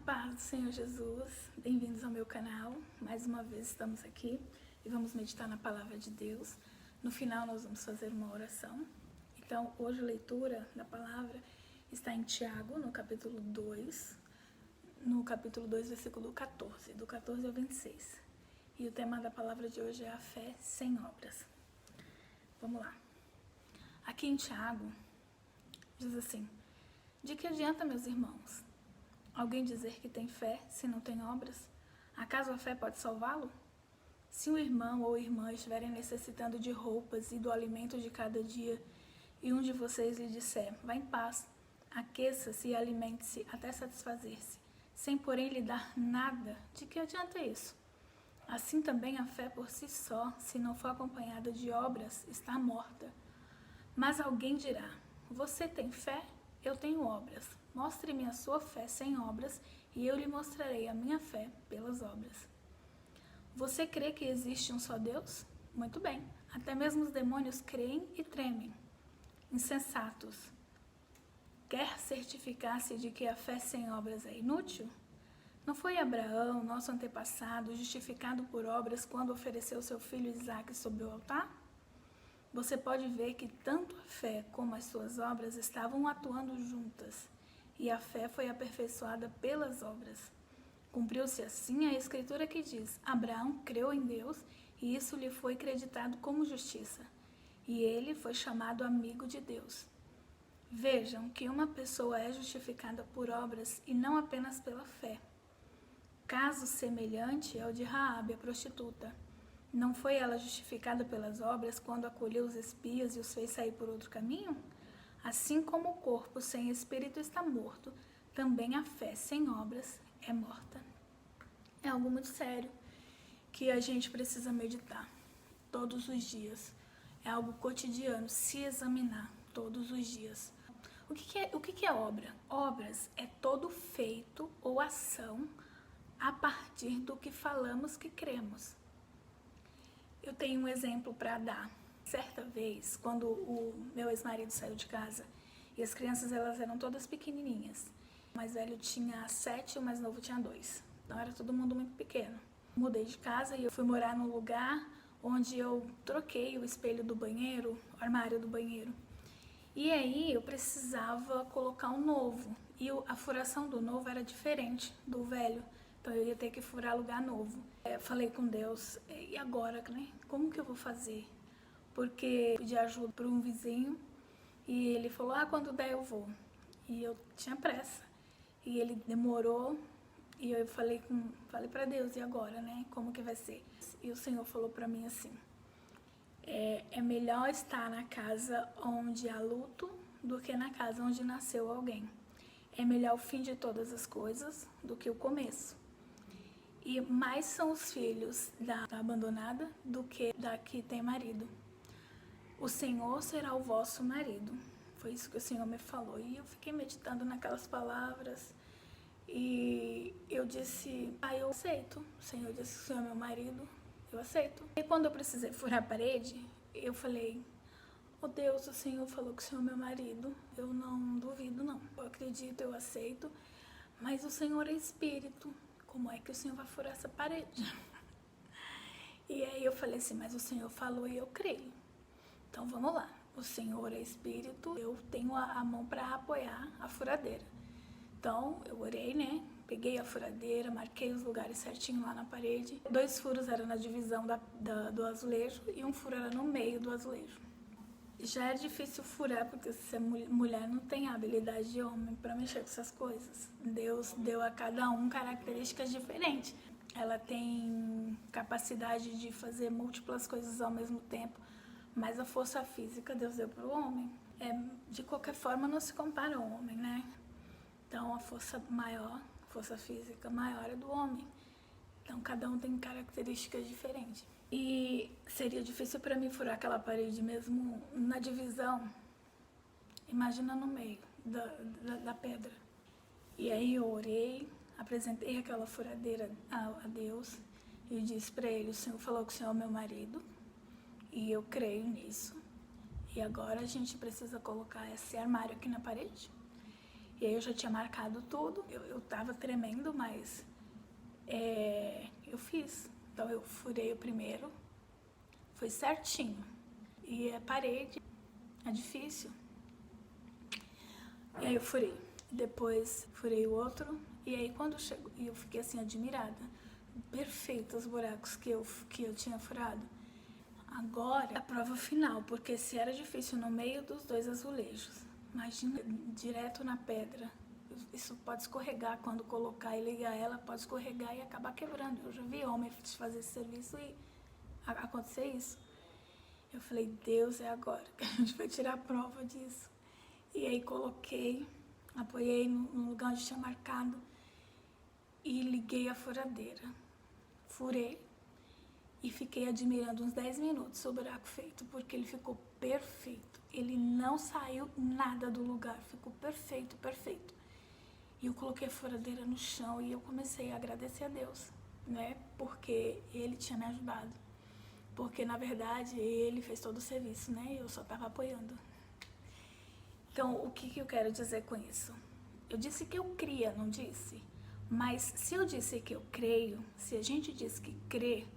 paz do Senhor Jesus, bem-vindos ao meu canal. Mais uma vez estamos aqui e vamos meditar na palavra de Deus. No final nós vamos fazer uma oração. Então, hoje a leitura da palavra está em Tiago, no capítulo 2, versículo 14, do 14 ao 26. E o tema da palavra de hoje é a fé sem obras. Vamos lá. Aqui em Tiago, diz assim: de que adianta, meus irmãos, alguém dizer que tem fé se não tem obras? Acaso a fé pode salvá-lo? Se um irmão ou irmã estiverem necessitando de roupas e do alimento de cada dia, e um de vocês lhe disser, vá em paz, aqueça-se e alimente-se até satisfazer-se, sem porém lhe dar nada, de que adianta isso? Assim também a fé por si só, se não for acompanhada de obras, está morta. Mas alguém dirá, você tem fé? Eu tenho obras. Mostre-me a sua fé sem obras, e eu lhe mostrarei a minha fé pelas obras. Você crê que existe um só Deus? Muito bem. Até mesmo os demônios creem e tremem. Insensatos. Quer certificar-se de que a fé sem obras é inútil? Não foi Abraão, nosso antepassado, justificado por obras quando ofereceu seu filho Isaque sob o altar? Você pode ver que tanto a fé como as suas obras estavam atuando juntas, e a fé foi aperfeiçoada pelas obras. Cumpriu-se assim a escritura que diz, Abraão creu em Deus, e isso lhe foi creditado como justiça, e ele foi chamado amigo de Deus. Vejam que uma pessoa é justificada por obras e não apenas pela fé. Caso semelhante é o de Raabe, a prostituta. Não foi ela justificada pelas obras quando acolheu os espias e os fez sair por outro caminho? Assim como o corpo sem espírito está morto, também a fé sem obras é morta. É algo muito sério que a gente precisa meditar todos os dias. É algo cotidiano, se examinar todos os dias. O que é obra? Obras é todo feito ou ação a partir do que falamos que cremos. Eu tenho um exemplo para dar. Certa vez, quando o meu ex-marido saiu de casa, e as crianças elas eram todas pequenininhas. O mais velho tinha 7 e o mais novo tinha 2. Então era todo mundo muito pequeno. Mudei de casa e eu fui morar num lugar onde eu troquei o espelho do banheiro, o armário do banheiro. E aí eu precisava colocar um novo. E a furação do novo era diferente do velho. Então eu ia ter que furar lugar novo. Eu falei com Deus, e agora, né? Como que eu vou fazer? Porque eu pedi ajuda para um vizinho e ele falou, quando der eu vou. E eu tinha pressa. E ele demorou e eu falei para Deus, e agora, né? Como que vai ser? E o Senhor falou para mim assim, é melhor estar na casa onde há luto do que na casa onde nasceu alguém. É melhor o fim de todas as coisas do que o começo. E mais são os filhos da abandonada do que da que tem marido. O Senhor será o vosso marido. Foi isso que o Senhor me falou. E eu fiquei meditando naquelas palavras. E eu disse, eu aceito. O Senhor disse, o Senhor é meu marido, eu aceito. E quando eu precisei furar a parede, eu falei, Deus, o Senhor falou que o Senhor é meu marido. Eu não duvido, não. Eu acredito, eu aceito. Mas o Senhor é espírito. Como é que o Senhor vai furar essa parede? E aí eu falei assim, mas o Senhor falou e eu creio. Então vamos lá. O Senhor é espírito, eu tenho a mão para apoiar a furadeira. Então eu orei, né? Peguei a furadeira, marquei os lugares certinho lá na parede. 2 furos eram na divisão do azulejo e um furo era no meio do azulejo. Já é difícil furar, porque se a mulher não tem a habilidade de homem para mexer com essas coisas. Deus deu a cada um características diferentes. Ela tem capacidade de fazer múltiplas coisas ao mesmo tempo, mas a força física Deus deu para o homem. De qualquer forma, não se compara ao homem, né? Então, a força física maior é do homem. Então, cada um tem características diferentes. E seria difícil para mim furar aquela parede mesmo na divisão. Imagina no meio da pedra. E aí eu orei, apresentei aquela furadeira a Deus e disse para ele, o Senhor falou que o Senhor é meu marido e eu creio nisso. E agora a gente precisa colocar esse armário aqui na parede. E aí eu já tinha marcado tudo, eu tava tremendo, mas eu fiz. Então eu furei o primeiro, foi certinho. E a parede é difícil. E aí eu furei. Depois furei o outro. E aí quando chegou, e eu fiquei assim admirada. Perfeito os buracos que eu tinha furado. Agora a prova final, porque se era difícil no meio dos dois azulejos, imagina direto na pedra. Isso pode escorregar quando colocar e ligar ela, pode escorregar e acabar quebrando. Eu já vi homem fazer esse serviço e acontecer isso. Eu falei, Deus, é agora que a gente vai tirar a prova disso. E aí coloquei, apoiei no lugar onde tinha marcado e liguei a furadeira. Furei e fiquei admirando uns 10 minutos o buraco feito, porque ele ficou perfeito. Ele não saiu nada do lugar, ficou perfeito, perfeito. E eu coloquei a furadeira no chão e eu comecei a agradecer a Deus, né? Porque Ele tinha me ajudado. Porque, na verdade, Ele fez todo o serviço, né? Eu só estava apoiando. Então, o que eu quero dizer com isso? Eu disse que eu cria, não disse? Mas se eu disse que eu creio, se a gente diz que crê,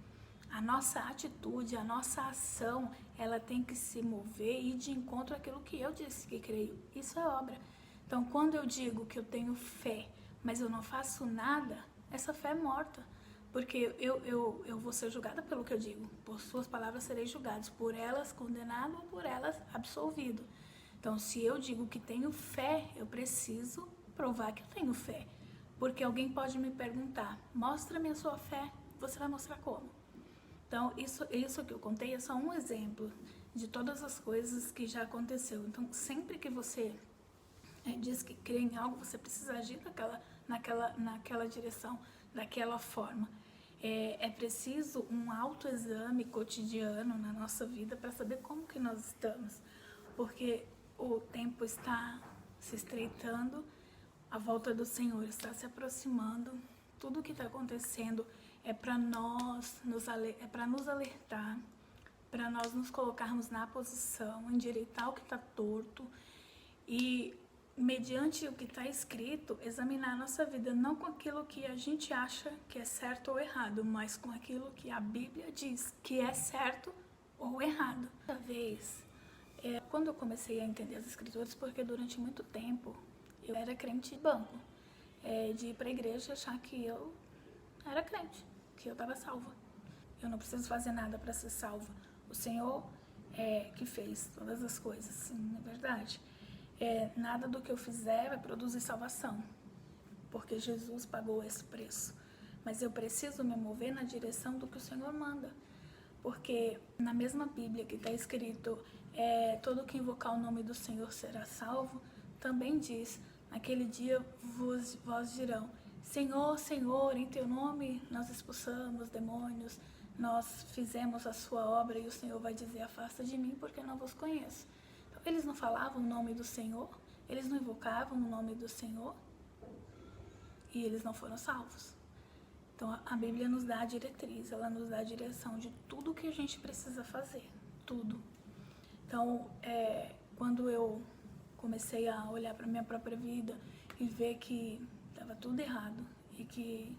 a nossa atitude, a nossa ação, ela tem que se mover e ir de encontro àquilo que eu disse que creio. Isso é obra. Então, quando eu digo que eu tenho fé, mas eu não faço nada, essa fé é morta. Porque eu vou ser julgada pelo que eu digo. Por suas palavras serei julgado. Por elas condenado ou por elas absolvido. Então, se eu digo que tenho fé, eu preciso provar que eu tenho fé. Porque alguém pode me perguntar, mostra-me a sua fé. Você vai mostrar como? Então, isso que eu contei é só um exemplo de todas as coisas que já aconteceu. Então, sempre que você diz que crê em algo, você precisa agir naquela direção, daquela forma. É preciso um autoexame cotidiano na nossa vida para saber como que nós estamos. Porque o tempo está se estreitando, a volta do Senhor está se aproximando, tudo o que está acontecendo é para nos alertar, para nós nos colocarmos na posição, endireitar o que está torto e, mediante o que está escrito, examinar a nossa vida, não com aquilo que a gente acha que é certo ou errado, mas com aquilo que a Bíblia diz que é certo ou errado. Talvez, quando eu comecei a entender as Escrituras, porque durante muito tempo eu era crente de banco, de ir para a igreja e achar que eu era crente, que eu estava salva. Eu não preciso fazer nada para ser salva. O Senhor que fez todas as coisas, sim, é verdade. Nada do que eu fizer vai produzir salvação, porque Jesus pagou esse preço. Mas eu preciso me mover na direção do que o Senhor manda. Porque na mesma Bíblia que está escrito, todo que invocar o nome do Senhor será salvo, também diz, naquele dia vós dirão, Senhor, Senhor, em teu nome nós expulsamos demônios, nós fizemos a sua obra, e o Senhor vai dizer, afasta de mim porque não vos conheço. Então, eles não falavam o nome do Senhor, eles não invocavam o nome do Senhor, e eles não foram salvos. Então, a Bíblia nos dá a diretriz, ela nos dá a direção de tudo o que a gente precisa fazer, tudo. Então, quando eu comecei a olhar para minha própria vida e ver que estava tudo errado e que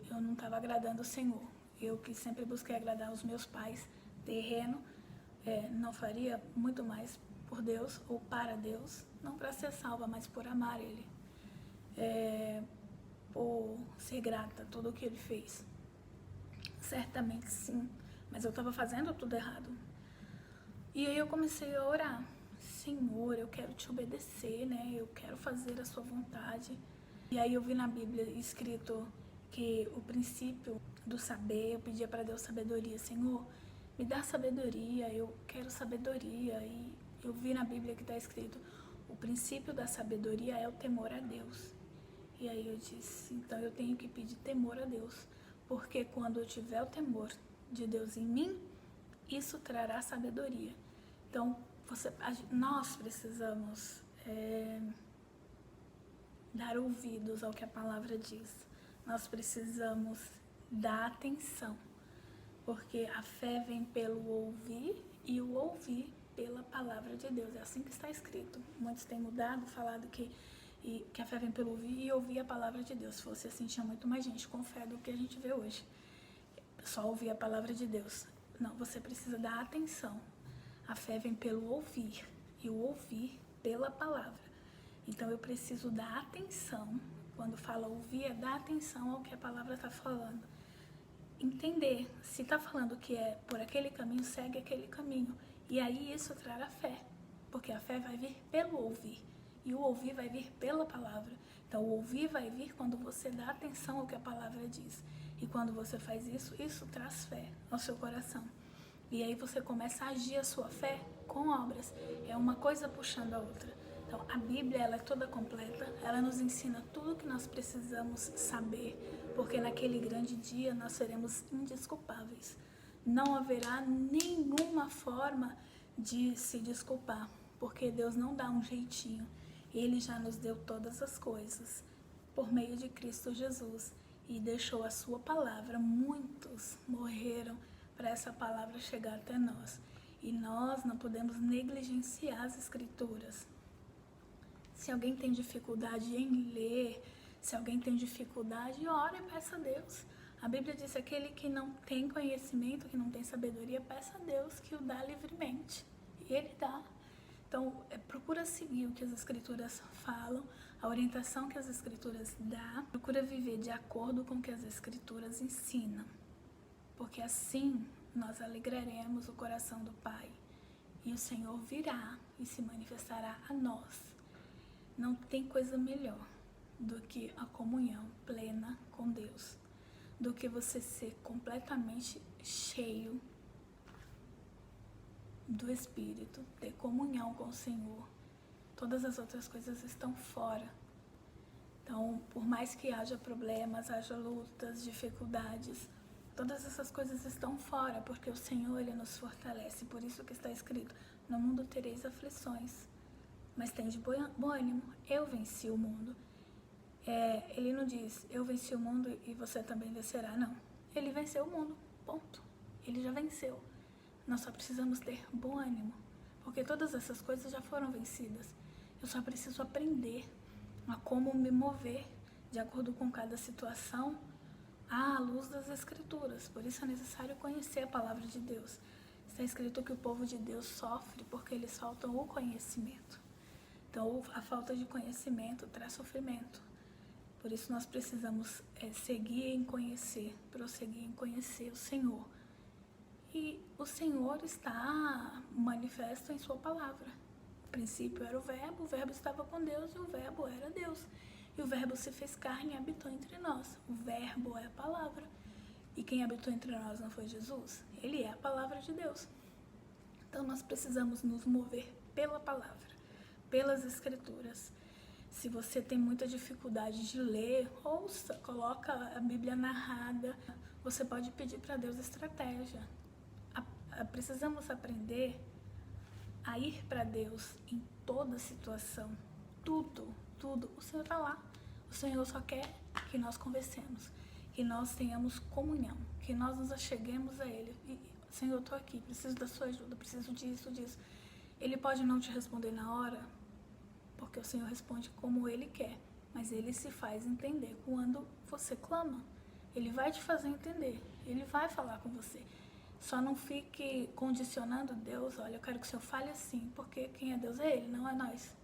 eu não estava agradando o Senhor, eu que sempre busquei agradar os meus pais terreno, não faria muito mais por Deus ou para Deus, não para ser salva, mas por amar Ele. Por ser grata a tudo o que Ele fez. Certamente sim, mas eu estava fazendo tudo errado. E aí eu comecei a orar. Senhor, eu quero te obedecer, né? Eu quero fazer a sua vontade. E aí eu vi na Bíblia escrito que o princípio do saber, eu pedia para Deus sabedoria. Senhor, me dá sabedoria, eu quero sabedoria. E eu vi na Bíblia que está escrito, o princípio da sabedoria é o temor a Deus. E aí eu disse, então eu tenho que pedir temor a Deus, porque quando eu tiver o temor de Deus em mim, isso trará sabedoria. Então, nós precisamos dar ouvidos ao que a palavra diz. Nós precisamos dar atenção, porque a fé vem pelo ouvir e o ouvir pela palavra de Deus. É assim que está escrito. Muitos têm mudado, falado que e que a fé vem pelo ouvir e ouvir a palavra de Deus. Se fosse assim, tinha muito mais gente com fé do que a gente vê hoje. Só ouvir a palavra de Deus. Não, você precisa dar atenção. A fé vem pelo ouvir e o ouvir pela palavra. Então eu preciso dar atenção. Quando fala ouvir, é dar atenção ao que a palavra está falando. Entender. Se está falando que é por aquele caminho, segue aquele caminho. E aí isso trará fé. Porque a fé vai vir pelo ouvir. E o ouvir vai vir pela palavra. Então o ouvir vai vir quando você dá atenção ao que a palavra diz. E quando você faz isso, isso traz fé ao seu coração. E aí você começa a agir a sua fé com obras. É uma coisa puxando a outra. Então a Bíblia, ela é toda completa. Ela nos ensina tudo o que nós precisamos saber. Porque naquele grande dia nós seremos indesculpáveis. Não haverá nenhuma forma de se desculpar. Porque Deus não dá um jeitinho. Ele já nos deu todas as coisas por meio de Cristo Jesus. E deixou a sua palavra. Muitos morreram para essa palavra chegar até nós. E nós não podemos negligenciar as Escrituras. Se alguém tem dificuldade em ler, se alguém tem dificuldade, ore e peça a Deus. A Bíblia diz que aquele que não tem conhecimento, que não tem sabedoria, peça a Deus que o dá livremente. E Ele dá. Então, procura seguir o que as Escrituras falam, a orientação que as Escrituras dão, procura viver de acordo com o que as Escrituras ensinam, porque assim nós alegraremos o coração do Pai e o Senhor virá e se manifestará a nós. Não tem coisa melhor do que a comunhão plena com Deus, do que você ser completamente cheio do Espírito, ter comunhão com o Senhor. Todas as outras coisas estão fora. Então, por mais que haja problemas, haja lutas, dificuldades, todas essas coisas estão fora, porque o Senhor, Ele nos fortalece. Por isso que está escrito, no mundo tereis aflições, mas tende bom ânimo, eu venci o mundo. Ele não diz, eu venci o mundo e você também vencerá, não. Ele venceu o mundo, ponto. Ele já venceu. Nós só precisamos ter bom ânimo, porque todas essas coisas já foram vencidas. Eu só preciso aprender a como me mover de acordo com cada situação à luz das Escrituras. Por isso é necessário conhecer a palavra de Deus. Está escrito que o povo de Deus sofre porque eles faltam o conhecimento. Então, a falta de conhecimento traz sofrimento. Por isso nós precisamos seguir em conhecer, prosseguir em conhecer o Senhor. E o Senhor está manifesto em sua palavra. No princípio era o Verbo estava com Deus e o Verbo era Deus. E o Verbo se fez carne e habitou entre nós. O Verbo é a palavra. E quem habitou entre nós não foi Jesus? Ele é a palavra de Deus. Então nós precisamos nos mover pela palavra, pelas Escrituras. Se você tem muita dificuldade de ler, ouça, coloca a Bíblia narrada. Você pode pedir para Deus estratégia. Precisamos aprender a ir para Deus em toda situação. Tudo. O Senhor está lá. O Senhor só quer que nós conversemos, que nós tenhamos comunhão, que nós nos acheguemos a Ele. Senhor, eu estou aqui, preciso da sua ajuda, preciso disso. Ele pode não te responder na hora, porque o Senhor responde como Ele quer, mas Ele se faz entender quando você clama. Ele vai te fazer entender, Ele vai falar com você. Só não fique condicionando Deus, olha, eu quero que o Senhor fale assim, porque quem é Deus é Ele, não é nós.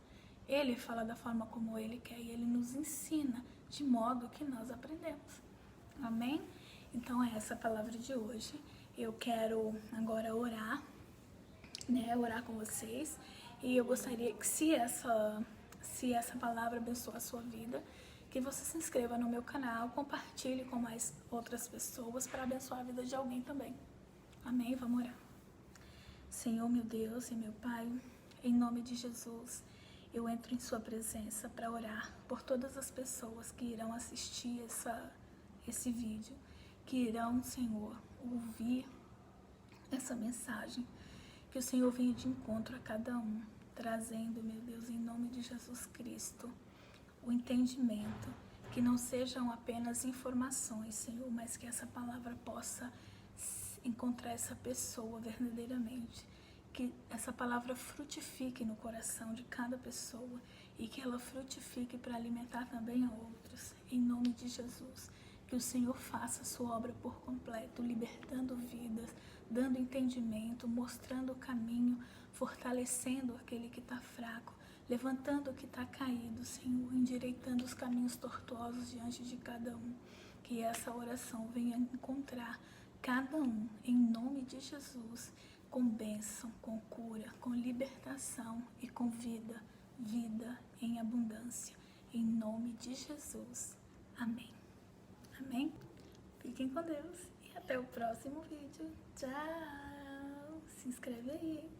Ele fala da forma como Ele quer e Ele nos ensina de modo que nós aprendemos. Amém? Então é essa a palavra de hoje. Eu quero agora orar, orar com vocês. E eu gostaria que se essa palavra abençoa a sua vida, que você se inscreva no meu canal, compartilhe com mais outras pessoas para abençoar a vida de alguém também. Amém? Vamos orar. Senhor, meu Deus e meu Pai, em nome de Jesus, eu entro em sua presença para orar por todas as pessoas que irão assistir esse vídeo, que irão, Senhor, ouvir essa mensagem. Que o Senhor venha de encontro a cada um, trazendo, meu Deus, em nome de Jesus Cristo, o entendimento, que não sejam apenas informações, Senhor, mas que essa palavra possa encontrar essa pessoa verdadeiramente, que essa palavra frutifique no coração de cada pessoa e que ela frutifique para alimentar também a outros. Em nome de Jesus, que o Senhor faça a sua obra por completo, libertando vidas, dando entendimento, mostrando o caminho, fortalecendo aquele que está fraco, levantando o que está caído, Senhor, endireitando os caminhos tortuosos diante de cada um. Que essa oração venha encontrar cada um, em nome de Jesus, com bênção, com cura, com libertação e com vida, vida em abundância. Em nome de Jesus. Amém. Amém? Fiquem com Deus e até o próximo vídeo. Tchau! Se inscreve aí.